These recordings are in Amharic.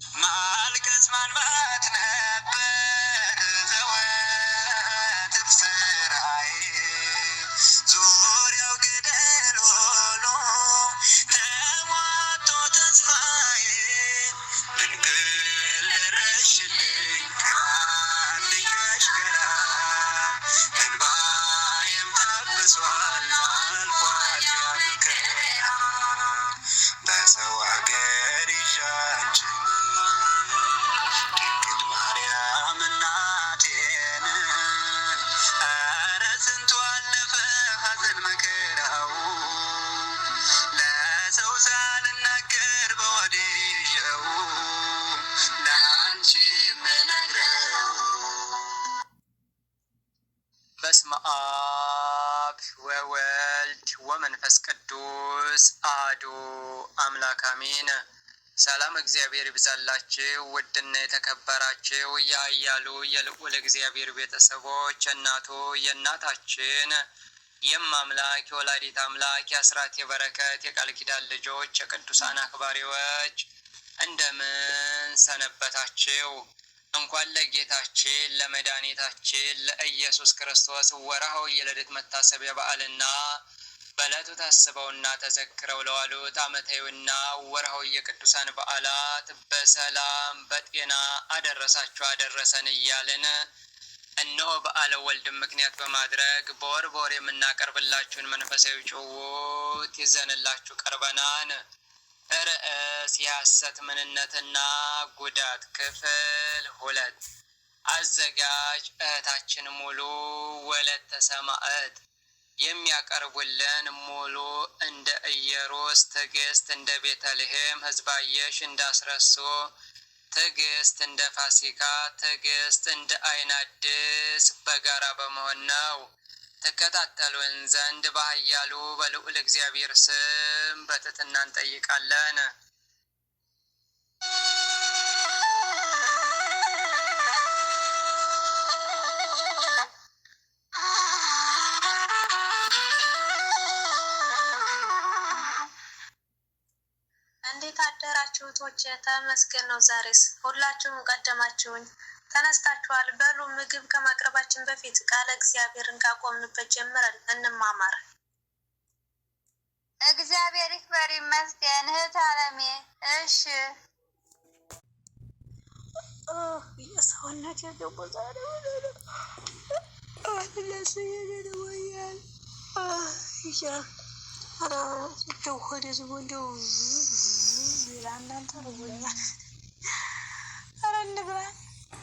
ማልቀስ ማልባት ነበር ዘወትር ስራዬ ዙሪያው ገደል ሆኖ ተሟጦ ተስፋዬ ድንግል ደረስሽልኝ ከአንድያሽ ጋራ እንባዬም ታብሷል አልፏል ያ መከራ በሰው ሀገር ይዣንችን ድንግል ማርያም እናቴን ኧረ ስንቱ አለፈ ሐዘን መከራው ለሰው ሳልናገር በሆዴ ይዤው ለአንቺ የምነግረው። በስመ አብ ወወልድ ወመንፈስ ቅዱስ አሐዱ አምላክ አሜን። ሰላም እግዚአብሔር ይብዛላችሁ። ውድና የተከበራችሁ የኃያሉ የልዑል እግዚአብሔር ቤተሰቦች እናቱ የእናታችን የማምላክ የወላዲት አምላክ የአስራት የበረከት የቃል ኪዳን ልጆች የቅዱሳን አክባሪዎች እንደምን ሰነበታችሁ? እንኳን ለጌታችን ለመድኃኒታችን ለኢየሱስ ክርስቶስ ወርኃዊ የልደት መታሰቢያ በዓልና በዕለቱ ታስበውና ተዘክረው ለዋሉት ዓመታዊና ወርኃዊ የቅዱሳን በዓላት በሰላም በጤና አደረሳችሁ አደረሰን እያልን እነሆ በዓለ ወልድን ምክንያት በማድረግ በወር የምናቀርብላችሁን መንፈሳዊ ጭውውት ይዘንላችሁ ቀርበናን። ርዕስ የሐሰት ምንነትና ጉዳት ክፍል 2። አዘጋጅ እህታችን ሙሉ ወለተ ሰማዕት። የሚያቀርቡልን ሙሉ እንደ ኢየሩስ፣ ትዕግስት እንደ ቤተልሔም፣ ህዝባየሽ እንደ አስረሱ፣ ትዕግስት እንደ ፋሲካ፣ ትዕግስት እንደ አይን አዲስ በጋራ በመሆን ነው። ተከታተሉን ዘንድ በኃያሉ በልዑል እግዚአብሔር ስም በትህትና እንጠይቃለን። እንዴት አደራችሁ እህቶቼ? ተመስገን ነው። ዛሬስ ሁላችሁም ቀደማችሁኝ ተነስታችኋል። በሉ ምግብ ከማቅረባችን በፊት ቃለ እግዚአብሔርን ካቆምንበት ጀምረን እንማማር። እግዚአብሔር ይክበር ይመስገን። እህት አለሜ እሺ። የሰውነት የገቡ ዛሬ ለሱ የደወያል እንደው ሆዴ ዝም እንደው እናንተ ርቦኛል። ኧረ እንብላ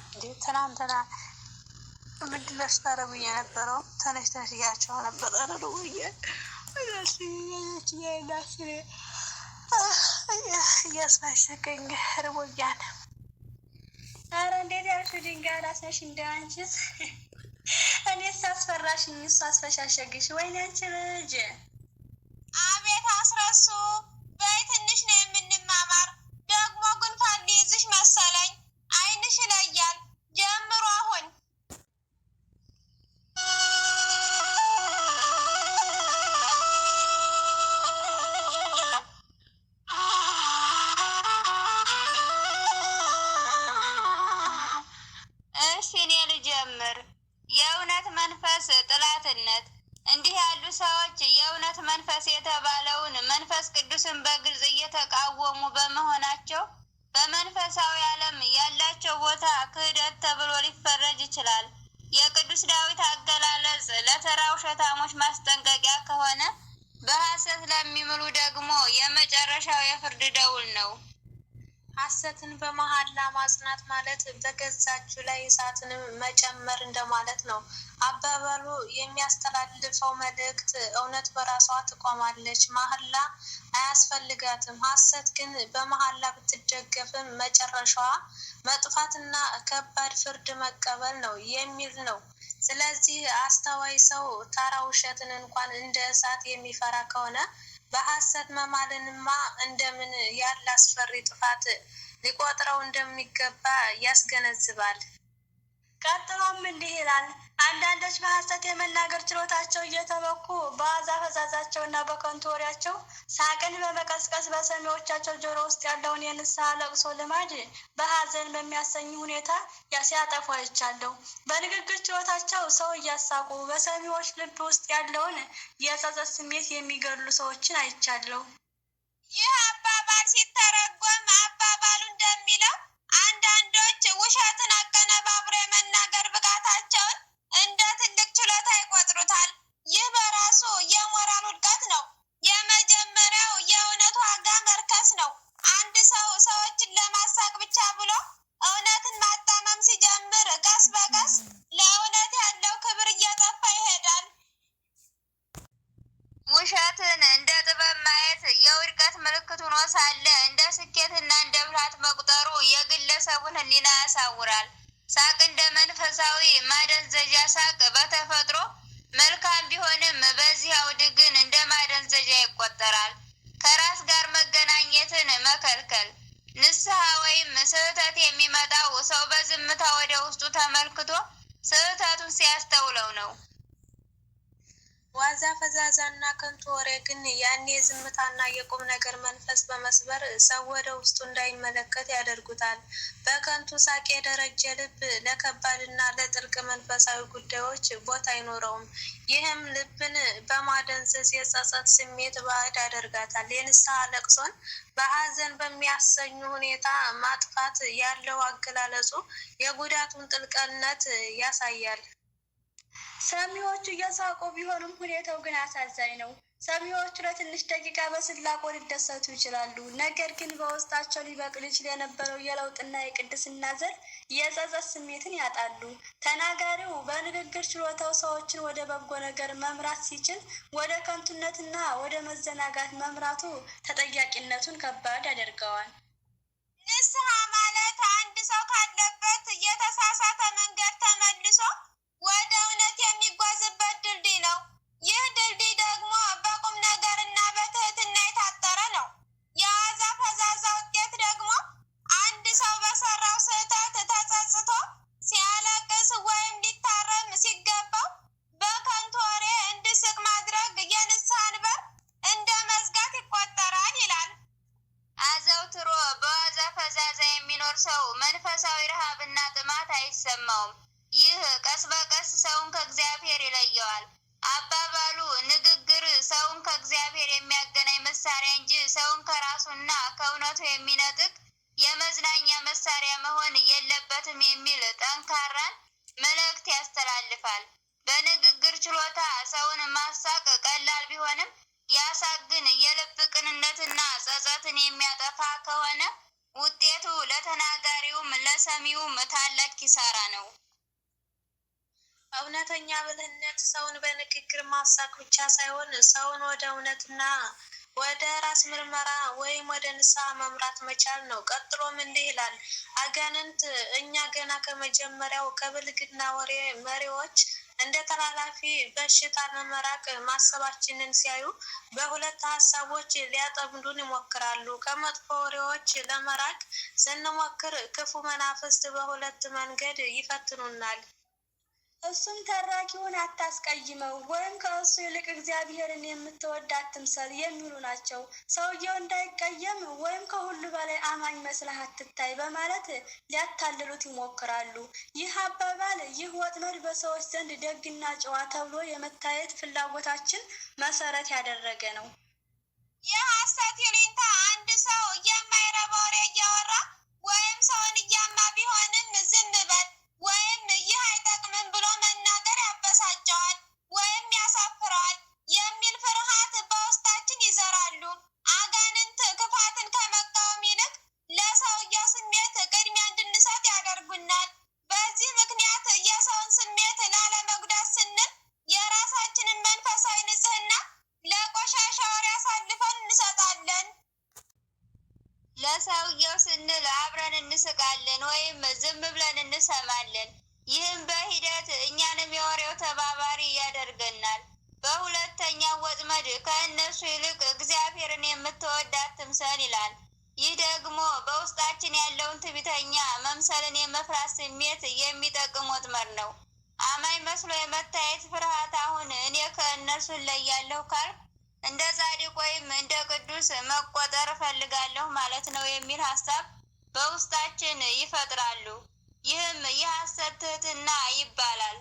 እንዴ! ትናንትና ምንድን ነው ስታረጉኝ የነበረው? ተነሽ እያቸው ነበር። ኧረ ርቦኛል እያስባሸቀኝ ርቦኛል። ኧረ እንዴት ያልሽ ድንጋይ ራስሽ እንደው አንቺስ እኔስ አስፈራሽኝ፣ እሱ አስፈሻሸግሽ። ወይኔ አንቺ ልጅ! አቤት አስረሱ፣ በይ ትንሽ ነው የምንማማር። ደግሞ ጉንፋን ሊይዝሽ መሰለኝ። ዓይንሽ ይለያል። ጀምሩ አሁን። እሺ እኔ ልጀምር። የእውነት መንፈስ ጥላትነት። እንዲህ ያሉ ሰዎች የእውነት መንፈስ የተባለውን መንፈስ ቅዱስን በግልጽ እየተቃወሙ በመሆናቸው በመንፈሳዊ ዓለም ያላቸው ቦታ ክህደት ተብሎ ሊፈረጅ ይችላል። የቅዱስ ዳዊት አገላለጽ ለተራ ውሸታሞች ማስጠንቀቂያ ከሆነ፣ በሐሰት ለሚምሉ ደግሞ የመጨረሻው የፍርድ ደውል ነው። ሐሰትን በመሐላ ማጽናት ማለት በገዛ እጁ ላይ እሳትን መጨመር እንደማለት ነው። አባባሉ የሚያስተላልፈው መልእክት እውነት በራሷ ትቆማለች፣ መሐላ አያስፈልጋትም። ሐሰት ግን በመሐላ ብትደገፍም መጨረሻዋ መጥፋትና ከባድ ፍርድ መቀበል ነው የሚል ነው። ስለዚህ አስተዋይ ሰው ተራ ውሸትን እንኳን እንደ እሳት የሚፈራ ከሆነ በሐሰት መማልንማ እንደምን ያለ አስፈሪ ጥፋት ሊቆጥረው እንደሚገባ ያስገነዝባል። ቀጥሎም እንዲህ ይላል። አንዳንዶች በሐሰት የመናገር ችሎታቸው እየተመኩ በዋዛ ፈዛዛቸውና በከንቱ ወሬያቸው ሳቅን በመቀስቀስ በሰሚዎቻቸው ጆሮ ውስጥ ያለውን የንስሐ ለቅሶ ልማድ በሐዘን በሚያሰኝ ሁኔታ ሲያጠፉ አይቻለሁ። በንግግር ችሎታቸው ሰው እያሳቁ በሰሚዎች ልብ ውስጥ ያለውን የጸጸት ስሜት የሚገድሉ ሰዎችን አይቻለሁ። ይህ አባባል ሲተረጎም አባባሉ እንደሚለው አንዳንዶች ውሸትን አቀነባብሮ የመናገር ብቃታቸውን እንደ ትልቅ ችሎታ ይቆጥሩታል። ይህ በራሱ የሞራል ውድቀት ነው። የመጀመሪያው የእውነት ዋጋ መርከስ ነው። አንድ ሰው ሰዎችን ለማሳቅ ብቻ ብሎ እውነትን ማጣመም ሲጀምር ቀስ በቀስ ለእውነት ያለው ክብር እየጠፋ ይሄዳል። ውሸትን እንደ ጥበብ ማየት የውድቀት ምልክት ሆኖ ሳለ እንደ ስኬትና እንደ ብልሃት መቁጠሩ የግለሰቡን ሕሊና ያሳውራል። ሳቅ እንደ መንፈሳዊ ማደንዘዣ ሳቅ በተፈጥሮ መልካም ቢሆንም በዚህ አውድ ግን እንደ ማደንዘዣ ይቆጠራል። ከራስ ጋር መገናኘትን መከልከል። ንስሐ ወይም ስህተት የሚመጣው ሰው በዝምታ ወደ ውስጡ ተመልክቶ ስህተቱን ሲያስተውለው ነው። ዋዛ ፈዛዛና ከንቱ ወሬ ግን ያኔ የዝምታና የቁም ነገር መንፈስ በመስበር ሰው ወደ ውስጡ እንዳይመለከት ያደርጉታል። በከንቱ ሳቅ የደረጀ ልብ ለከባድና ለጥልቅ መንፈሳዊ ጉዳዮች ቦታ አይኖረውም። ይህም ልብን በማደንዘዝ የጸጸት ስሜት ባዕድ ያደርጋታል። የንስሐ ለቅሶን በሐዘን በሚያሰኙ ሁኔታ ማጥፋት ያለው አገላለጹ የጉዳቱን ጥልቅነት ያሳያል። ሰሚዎቹ እየሳቁ ቢሆንም ሁኔታው ግን አሳዛኝ ነው። ሰሚዎቹ ለትንሽ ደቂቃ በስላቅ ሊደሰቱ ይችላሉ። ነገር ግን በውስጣቸው ሊበቅል ይችል የነበረው የለውጥና የቅድስና ዘር የጸጸት ስሜትን ያጣሉ። ተናጋሪው በንግግር ችሎታው ሰዎችን ወደ በጎ ነገር መምራት ሲችል፣ ወደ ከንቱነትና ወደ መዘናጋት መምራቱ ተጠያቂነቱን ከባድ ያደርገዋል። ንስሐ ማለት አንድ ሰው ካለበት የተሳሳተ መንገድ ተመልሶ ወደ እውነት የሚጓዝበት ድልድይ ነው። ይህ ድልድይ ደግሞ በቁም ነገርና በትህትና የታጠረ ነው። የዋዛ ፈዛዛ ውጤት ደግሞ አንድ ሰው በሰራው ስህተት ተጸጽቶ ሲያለቅስ ወይም ሊታረም ሲገባው በከንቱ ወሬ እንዲስቅ ማድረግ የንስሐን በር እንደ መዝጋት ይቆጠራል ይላል። አዘውትሮ በዋዛ ፈዛዛ የሚኖር ሰው መንፈሳዊ ረሃብና ጥማት አይሰማውም። ይህ ቀስ በቀስ ሰውን ከእግዚአብሔር ይለየዋል። አባባሉ ንግግር ሰውን ከእግዚአብሔር የሚያገናኝ መሳሪያ እንጂ ሰውን ከራሱና ከእውነቱ የሚነጥቅ የመዝናኛ መሳሪያ መሆን የለበትም የሚል ጠንካራን መልእክት ያስተላልፋል። በንግግር ችሎታ ሰውን ማሳቅ ቀላል ቢሆንም ያሳቅ ግን የልብ ቅንነትና ጸጸትን የሚያጠፋ ከሆነ ውጤቱ ለተናጋሪውም ለሰሚውም ታላቅ ኪሳራ ነው። እውነተኛ ብልህነት ሰውን በንግግር ማሳቅ ብቻ ሳይሆን ሰውን ወደ እውነትና ወደ ራስ ምርመራ ወይም ወደ ንስሐ መምራት መቻል ነው። ቀጥሎም እንዲህ ይላል። አጋንንት እኛ ገና ከመጀመሪያው ከብልግና ወሬ መሪዎች እንደ ተላላፊ በሽታ ለመራቅ ማሰባችንን ሲያዩ በሁለት ሀሳቦች ሊያጠምዱን ይሞክራሉ። ከመጥፎ ወሬዎች ለመራቅ ስንሞክር ክፉ መናፍስት በሁለት መንገድ ይፈትኑናል። እሱም ተራኪውን አታስቀይመው ወይም ከእሱ ይልቅ እግዚአብሔርን የምትወድ አትምሰል የሚሉ ናቸው። ሰውየው እንዳይቀየም ወይም ከሁሉ በላይ አማኝ መስለህ አትታይ በማለት ሊያታልሉት ይሞክራሉ። ይህ አባባል ይህ ወጥመድ በሰዎች ዘንድ ደግና ጨዋ ተብሎ የመታየት ፍላጎታችን መሰረት ያደረገ ነው። የሐሰት ይሉኝታ አንድ ሰው የማይረባ ወሬ እያወራ ወይም ሰውን እያማ ቢሆንም ዝም በል ወይም ይህ አይጠቅምም ብሎ መናገር ያበሳጨዋል ወይም ያሳፍረዋል የሚል ፍርሃት በውስጣችን ይዘራሉ። አጋንንት ክፋትን ከመቃወም ይልቅ ለሰውየው ስሜት ቅድሚያ እንድንሰጥ ያደርጉናል። በዚህ ምክንያት የሰውን ስሜት ላለመጉዳት ስንል የራሳችንን መንፈሳዊ ንጽሕና ለቆሻሻ ወሬ አሳልፈን እንሰጣለን። ለሰውየው ስንል አብረን እንስቃለን ወይም ዝም ብለን እንሰማለን። ይህም በሂደት እኛንም የወሬው ተባባሪ ያደርገናል። በሁለተኛው ወጥመድ ከእነሱ ይልቅ እግዚአብሔርን የምትወድ አትምሰል ይላል። ይህ ደግሞ በውስጣችን በውስጣችን ያለውን ትዕቢተኛ መምሰልን የመፍራት ስሜት የሚጠቅም ወጥመድ ነው። አማኝ መስሎ የመታየት ፍርሃት አሁን እኔ ከእነርሱ እለያለሁ ካልክ እንደ ጻድቅ ወይም እንደ ቅዱስ መቆጠር እፈልጋለሁ ማለት ነው የሚል ሀሳብ በውስጣችን ይፈጥራሉ። ይህም የሐሰት ትህትና ይባላል።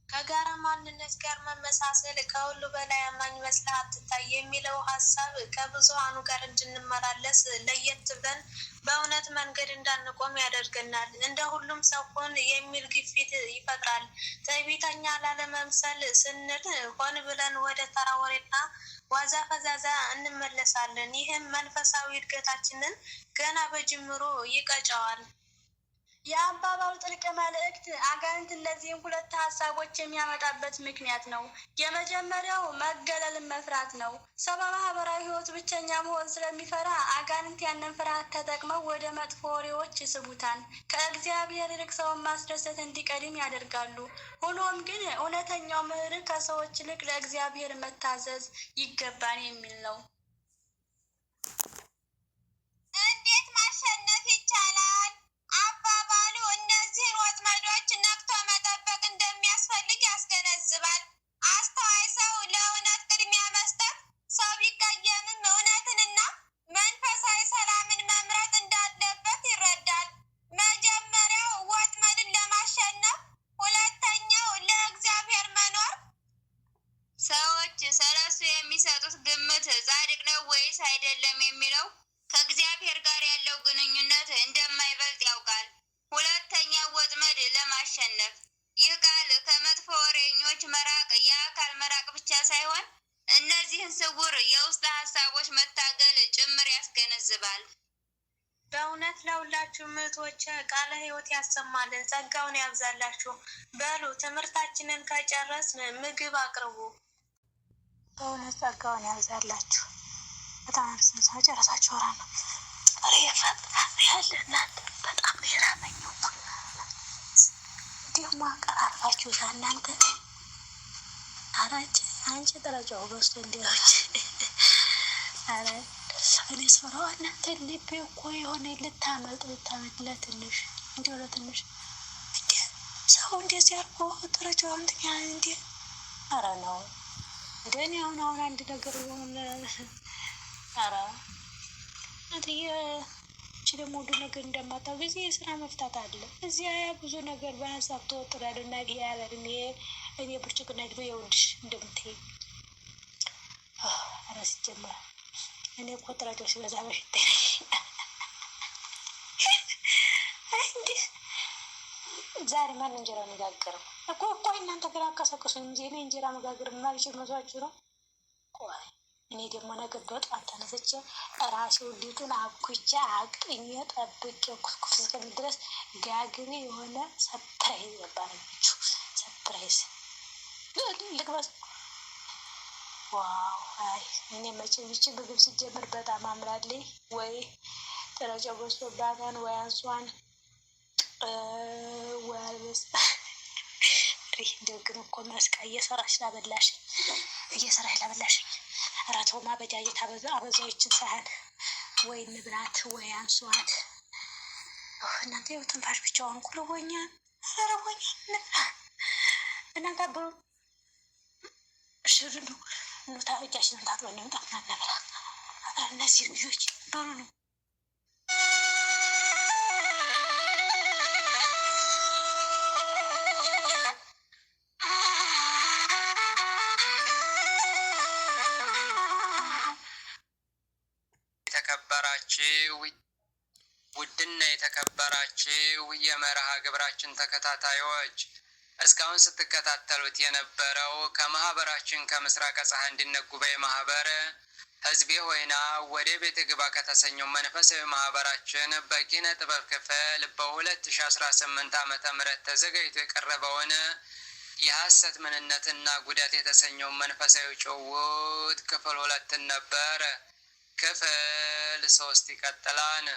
ከጋራ ማንነት ጋር መመሳሰል፣ ከሁሉ በላይ አማኝ መስለህ አትታይ የሚለው ሀሳብ ከብዙሃኑ ጋር እንድንመላለስ ለየት ብለን በእውነት መንገድ እንዳንቆም ያደርገናል። እንደ ሁሉም ሰው ሁን የሚል ግፊት ይፈጥራል። ትዕቢተኛ ላለመምሰል ስንል ሆን ብለን ወደ ተራ ወሬና ዋዛ ፈዛዛ እንመለሳለን። ይህም መንፈሳዊ እድገታችንን ገና በጅምሩ ይቀጨዋል። የአባባሉ ጥልቅ መልእክት አጋንንት እነዚህም ሁለት ሀሳቦች የሚያመጣበት ምክንያት ነው። የመጀመሪያው መገለልን መፍራት ነው። ሰው በማህበራዊ ሕይወት ብቸኛ መሆን ስለሚፈራ አጋንንት ያንን ፍርሃት ተጠቅመው ወደ መጥፎ ወሬዎች ይስቡታል። ከእግዚአብሔር ይልቅ ሰውን ማስደሰት እንዲቀድም ያደርጋሉ። ሆኖም ግን እውነተኛው ምሕረት ከሰዎች ይልቅ ለእግዚአብሔር መታዘዝ ይገባል የሚል ነው። እንዴት ማሸነፍ ይቻላል? አባባሉ እነዚህን ወጥመዶች ነቅቶ መጠበቅ እንደሚያስፈልግ ያስገነዝባል። አስተዋይ ሰው ለእውነት ቅድሚያ መስጠት፣ ሰው ቢቀየምም እውነትንና መንፈሳዊ ሰላምን መምረጥ እንዳለበት ይረዳል። መጀመሪያው ወጥመድን ለማሸነፍ፣ ሁለተኛው ለእግዚአብሔር መኖር። ሰዎች ስለሱ የሚሰጡት ግምት ጻድቅ ነው ወይስ አይደለም የሚለው ከእግዚአብሔር ጋር ያለው ግንኙነት እንደማይበልጥ ያውቃል። ሁለተኛው ወጥመድ ለማሸነፍ። ይህ ቃል ከመጥፎ ወሬኞች መራቅ፣ የአካል መራቅ ብቻ ሳይሆን እነዚህን ስውር የውስጥ ሀሳቦች መታገል ጭምር ያስገነዝባል። በእውነት ለሁላችሁ እህቶች ቃለ ሕይወት ያሰማልን፣ ጸጋውን ያብዛላችሁ። በሉ ትምህርታችንን ከጨረስን ምግብ አቅርቡ። በእውነት ጸጋውን ያብዛላችሁ። በጣም አርሰንሳ ጨረሳችሁ። ወራ ነው ያለ እናንተ በጣም ራመኝ ደግሞ አቀራርባችሁ እናንተ አራጭ አንቺ ደረጃው በስቶ እንዲያዎች አረ እኔ ስራው እናንተ ልቤ እኮ የሆነ ልታመልጥ ለትንሽ እንዲሁ ለትንሽ እንዴ ሰው እንደዚህ አርጎ ደረጃው እንትን እንዴ አረ ነው እንደኔ አሁን አንድ ነገር የሆነ አረ አንተዬ እቺ ደግሞ ወደ ነገር እንደማታው ጊዜ የስራ መፍታት አለ። እዚያ ብዙ ነገር በሀሳብ ተወጥራል እና ያለን እኔ ብርጭቅና ግቤ የውልሽ እንደምትይ አራስ ጀመረ። እኔ እኮ ጥራቸው ሲበዛ በሽታ እንዴ ዛሬ ማን እንጀራ መጋገር እኮ እናንተ ግራ አቀሰቅሱኝ እንጂ እኔ እንጀራ መጋገር የማልችል መስሏችሁ ነው? ቆይ እኔ ደግሞ ነገር በጣም ተነስቼ ራሴው ሊጡን አብኩቼ አቅጥኜ ጠብቄ ኩስኩስ እስከሚድረስ ጋግሬ የሆነ ሰፕራይዝ ያባረችው ሰፕራይዝ ልግበስ። ዋው አይ እኔ መቼም ይቺ ምግብ ሲጀምር በጣም አምራለኝ። ወይ ደረጃው በዝቶባታል፣ ወይ አንሷን ወይ አልበስ እንደው ግን እኮ መስቃ እየሰራሽ ላበላሽኝ አራተው ማበጃጀት አበዛዎችን ሳህን ወይ ንብላት ወይ አንሷት። እናንተ ይኸው ትንፋሽ ብቻውን እኮ ለቦኛል። ኧረ ቦኛል እናንተ አብሮ ሽሩ ኑታ እጃችንን ታጥበን እንውጣና እንብላ። እነዚህ ልጆች በሉ ነው ውድና የተከበራችሁ የመርሃ ግብራችን ተከታታዮች እስካሁን ስትከታተሉት የነበረው ከማህበራችን ከምስራቅ ፀሐይ አንድነት ጉባኤ ማህበር ህዝቤ ሆይና ወደ ቤት ግባ ከተሰኘው መንፈሳዊ ማህበራችን በኪነ ጥበብ ክፍል በ2018 ዓ.ም ተዘጋጅቶ የቀረበውን የሐሰት ምንነትና ጉዳት የተሰኘው መንፈሳዊ ጭውውት ክፍል 2 ነበር። ክፍል 3 ይቀጥላል።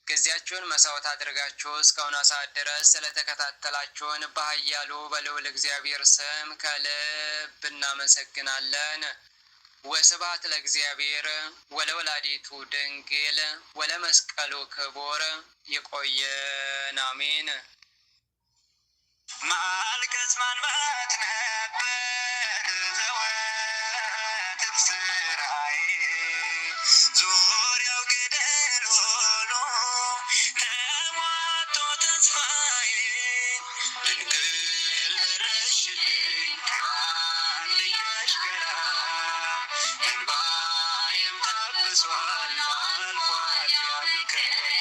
ጊዜያችሁን መስዋዕት አድርጋችሁ እስካሁን ሰዓት ድረስ ስለተከታተላችሁን በኃያሉ በልዑል እግዚአብሔር ስም ከልብ እናመሰግናለን። ወስብሐት ለእግዚአብሔር ወለወላዲቱ ድንግል ወለመስቀሉ ክቡር። ይቆየን። አሜን። ማልቀስ ማንባት ነበር ዘወትር ስራዬ፣ ዙሪያው ገደል ሆኖ ተሟጦ ተስፋዬ። ድንግል ደረስሽልኝ ከአንድያሽ ጋራ፣ እንባዬም ታብሷል አልፏል ያ መከራ።